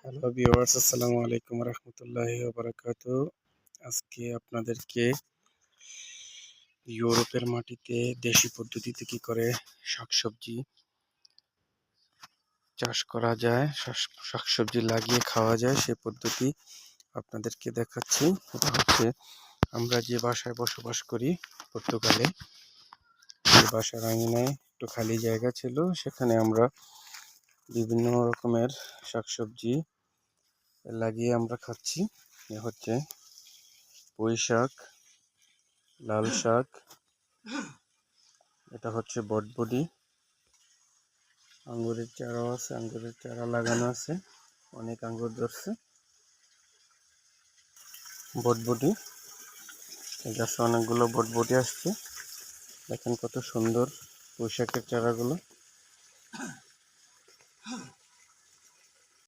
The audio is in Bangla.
হ্যালো ভিউয়ার্স, আসসালামু আলাইকুম রহমতুল্লাহি ওয়া বারাকাতুহু। আজকে আপনাদেরকে ইউরোপের মাটিতে দেশি পদ্ধতিতে কি করে শাকসবজি চাষ করা যায়, শাকসবজি লাগিয়ে খাওয়া যায় সেই পদ্ধতি আপনাদেরকে দেখাচ্ছি। এটা হচ্ছে আমরা যে বাসায় বসবাস করি পর্তুগালে, সেই বাসার আঙিনায় একটু খালি জায়গা ছিল, সেখানে আমরা বিভিন্ন রকমের শাকসবজি লাগিয়ে আমরা খাচ্ছি। এ হচ্ছে পুঁই শাক, লাল শাক, এটা হচ্ছে বটবডি, আঙ্গুরের চারাও আছে, আঙ্গুরের চারা লাগানো আছে, অনেক আঙ্গুর ধরছে। বটবডি, এই গাছে অনেকগুলো বটবডি আসছে, দেখেন কত সুন্দর পুঁই শাকের চারাগুলো।